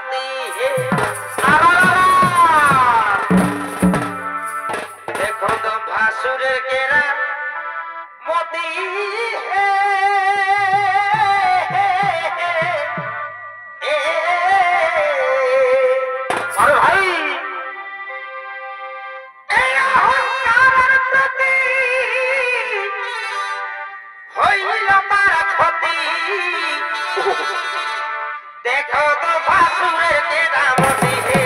मोती है देखो तो भासुर केरा मोती है अरे भाई अहंकार प्रति देखो तो भासुर केरा मोती है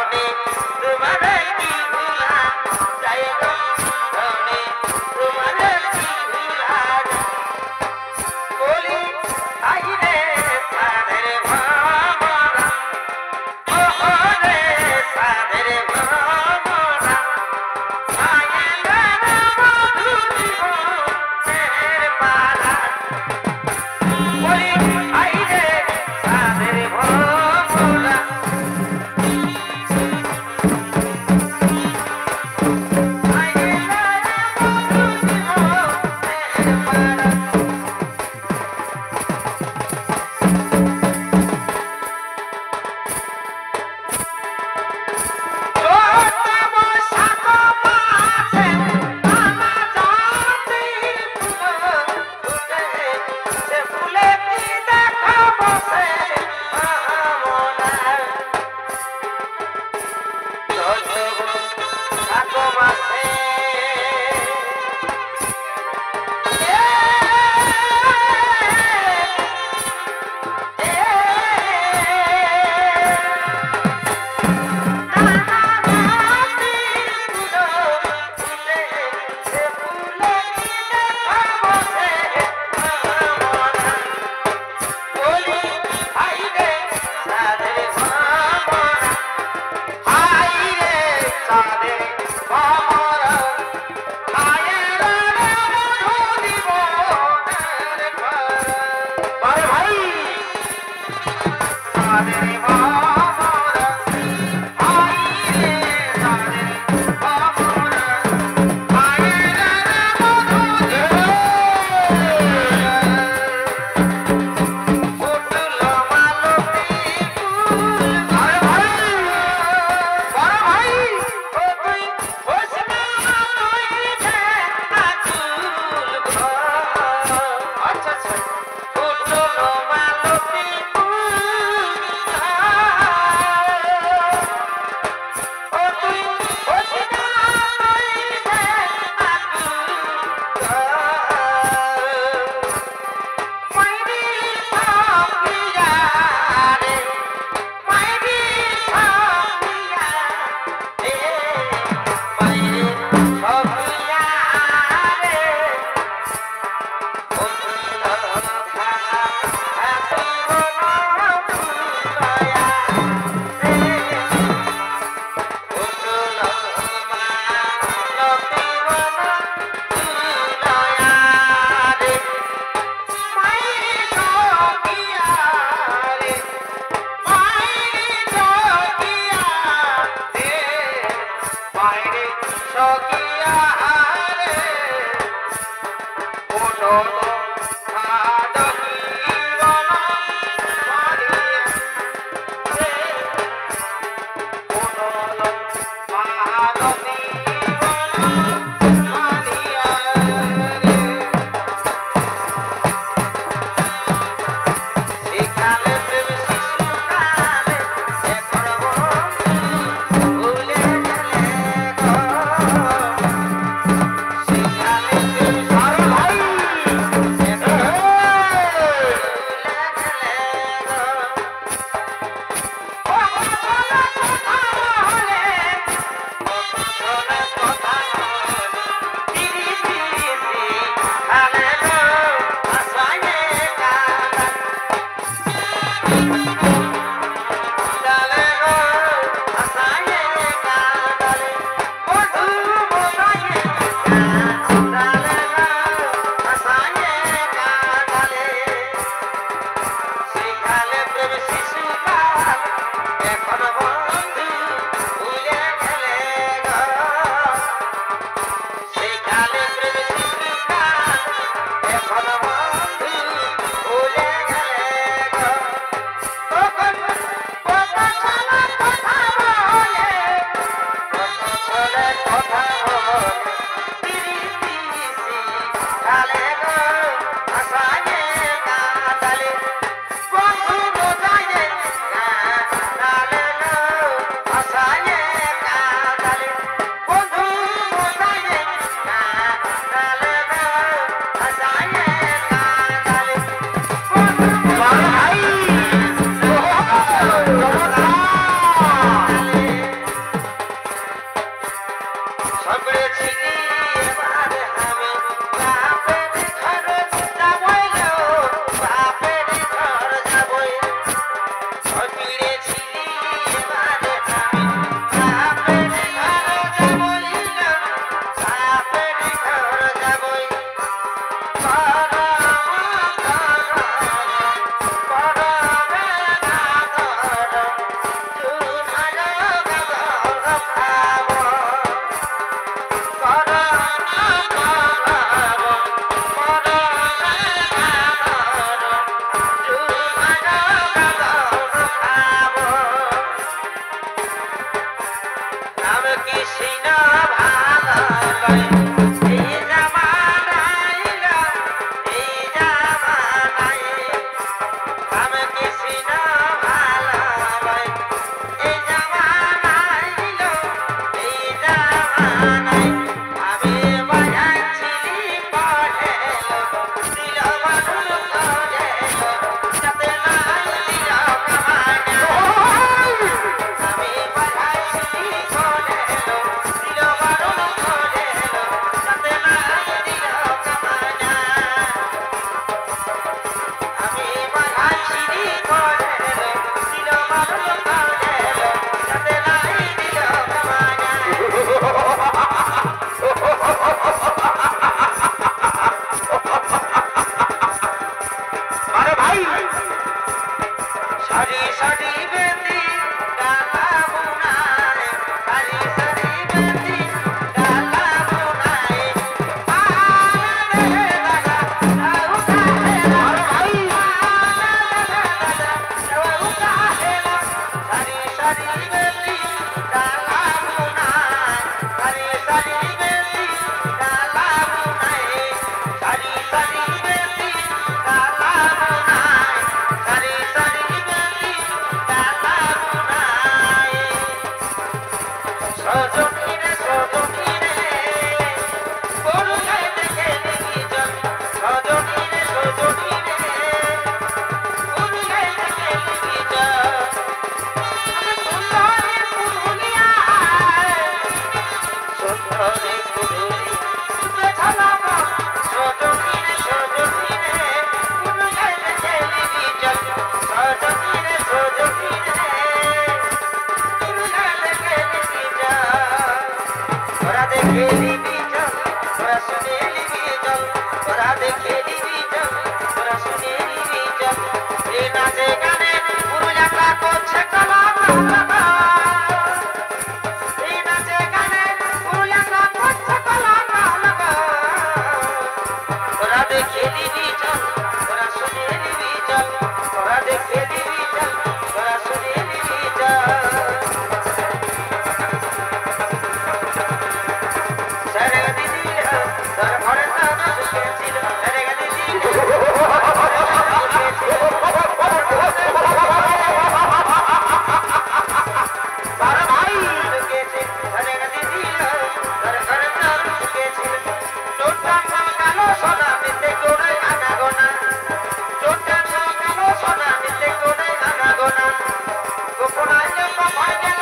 ধনে তোমারে কি ভুলা যায় গো ধনে তোমারে কি ভুলা বলি আইরে সাদের ভামরা ওরে সাদের ভামরা আইলে মধু জীবনের পালা বলি আইরে সাদের ভামরা Oh! আমি কি সিনা ভালো লয় এই জামানায় এই জামানায় আমি কি সিনা ভালো লয় এই জামানায় এই জামানায় আমি বাজাচ্ছিলি পড়ে দিল মানুষ করে যাতে নাই দিল কামানা আমি বাজাচ্ছিলি পড়ে দিল মানুষ করে যাতে নাই দিল কামানা আমি বাজাচ্ছিলি পড়ে দিল মানুষ করে যাতে নাই দিল কামানা আরে ভাই সারি সারি বেদি ডালা বুনায় সারি সারি বেদি ডালা বুনায় আরে দাদা উঠাহে আরে ভাই উঠাহে সারি সারি বেদি ডালা বুনায় সারি সারি বেদি ডালা বুনায় সারি সারি বেদি ডালা বুনায় সারি সারি বেদি ডালা বুনায় সজনী রে গরু গায়ে দেখে দেখি জন সজনী রে গরু গায়ে দেখে দেখি জন সুন্দরে পুরুলিয়ায় সুন্দরে পুরুলিয়া বেছালাম সজনী রে গরু গায়ে দেখে দেখি জন সজনী রে গরু গায়ে দেখে দেখি জন ওরা দেখে দিবি চল ওরা শুনে নিবি চল ওরা দেখে দিবি চল ওরা শুনে নিবি চল এই নাচে গানে পুরুলিয়াটা করছে কলা এই নাচে গানে পুরুলিয়াটা করছে কলা ওরা দেখে দিবি চল ওরা শুনে নিবি চল ওরা দেখে দিবি চল ওরা শুনে নিবি চল সারে দিদি তোর ঘরে সারা ঢুকেছিল সারে দিদি আরে ভাই ঢুকেছে সারে দিদি তোর ঘরে সারা ঢুকেছিল টোটা কালো সোনা মিতে করে আনা গোনা টোটা কালো সোনা মিতে করে আনা গোনা গোপনায় পাপায় গেল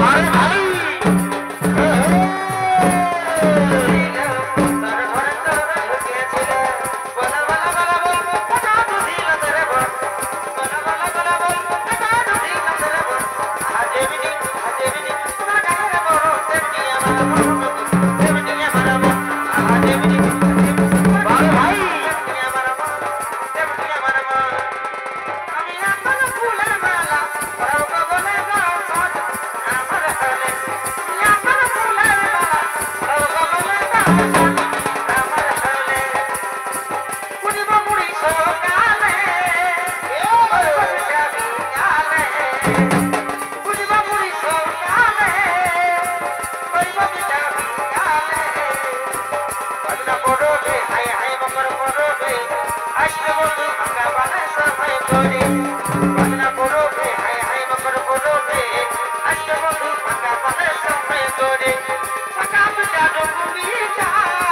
আরে ভাই আরে ভাই Saka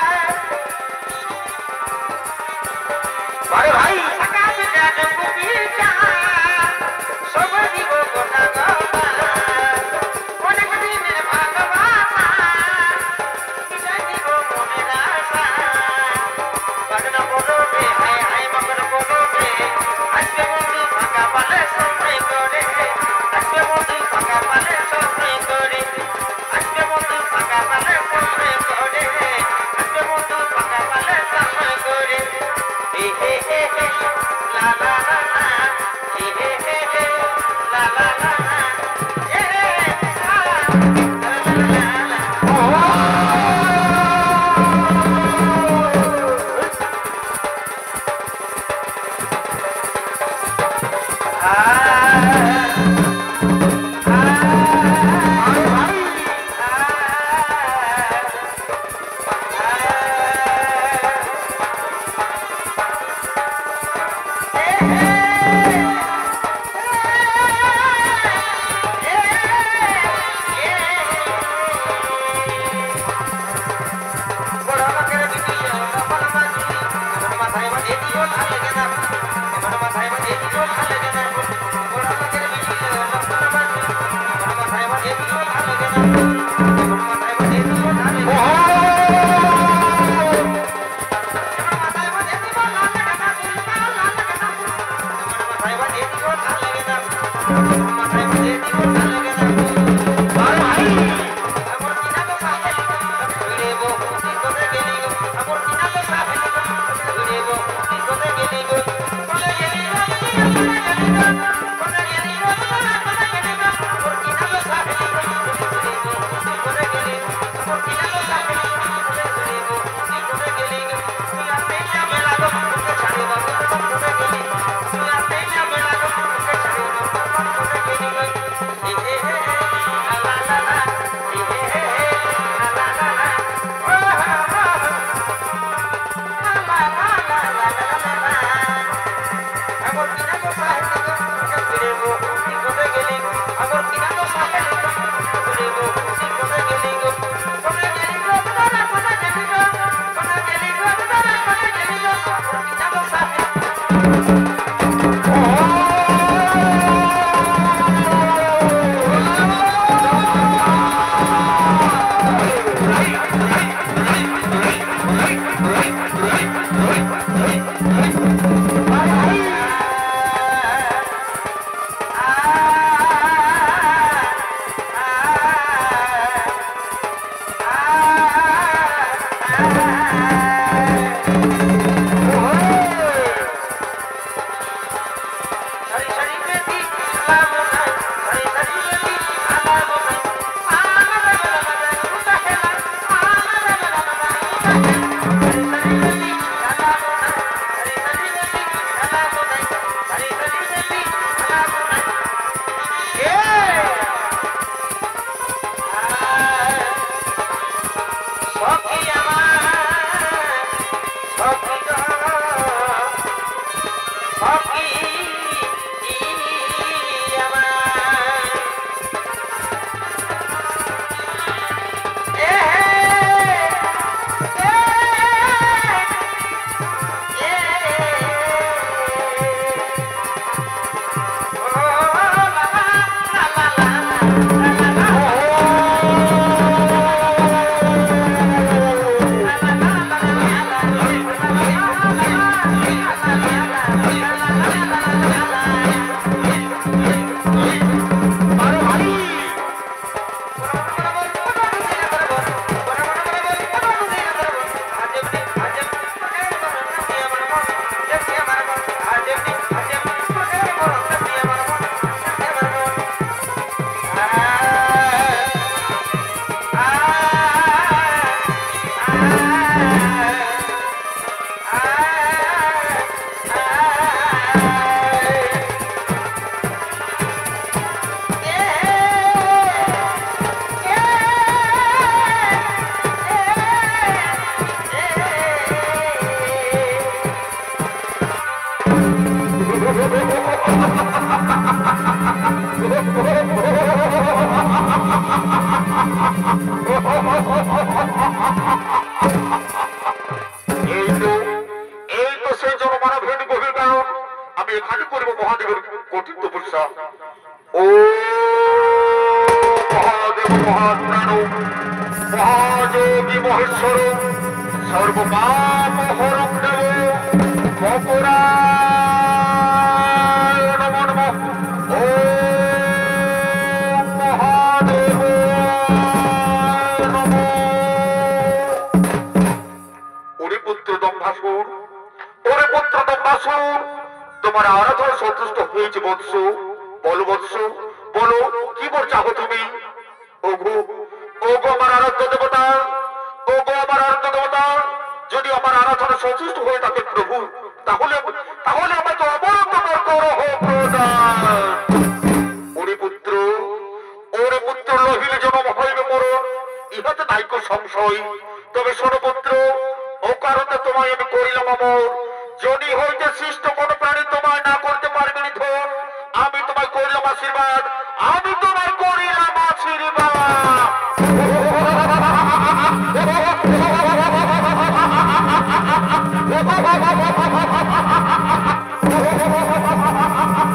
Ha ha ha ha ha ha!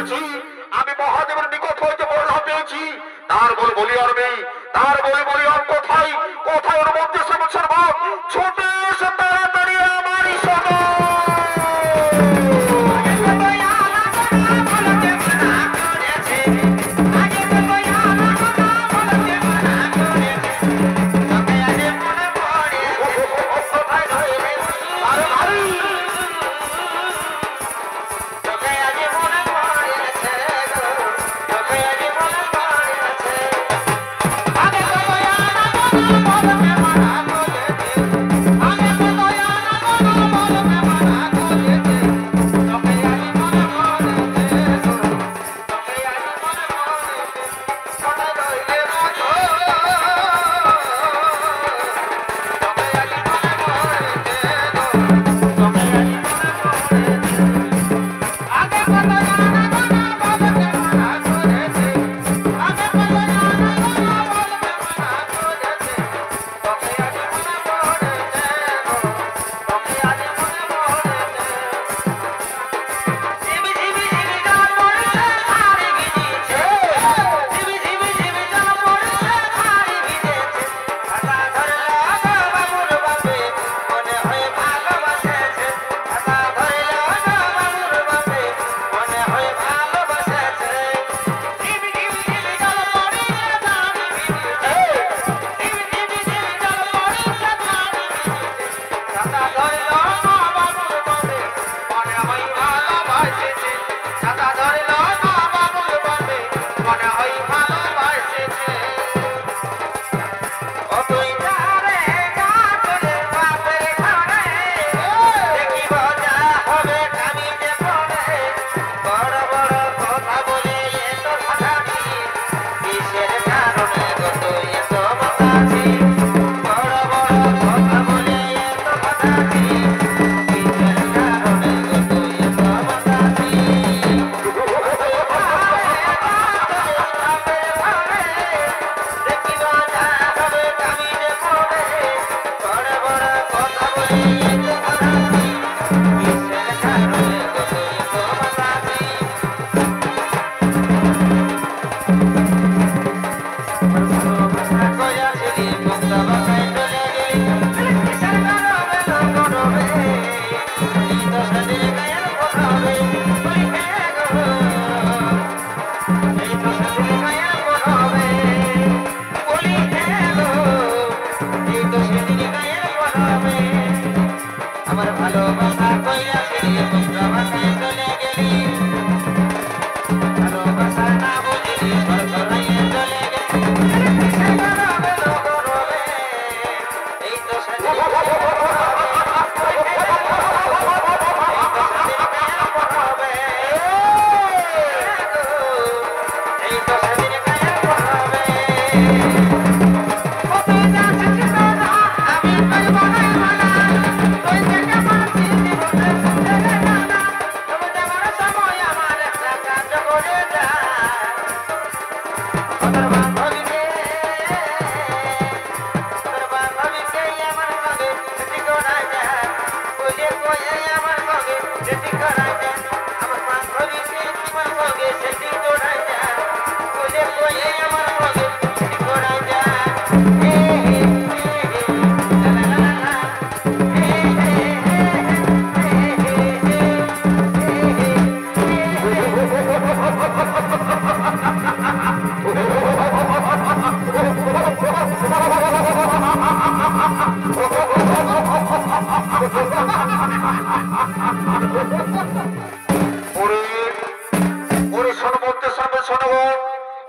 বলেছি আমি মহাদেবের নিকট হইতে বলা পেয়েছি তার বলি আরবি তার বলি আর কোথায় কোথায় ওর মধ্যে সমস্যার ভাব ছোটে এসে তাড়াতাড়ি আমারই সঙ্গে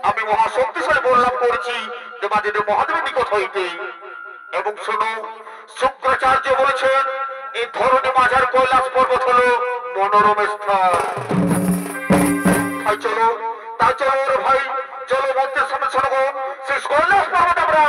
আমি মহাশক্তিশালী বললাম করেছি দেবাদিদেব মহাদেবের নিকট হইতে এবং শোনো শুক্রাচার্য বলেছেন এই ধরনের মাঝার কৈলাস পর্বত হলো মনোরম স্থান। তাই চলো ওর ভাই চলো মধ্যে সামনে শোনো শেষ কৈলাস পর্বত আমরা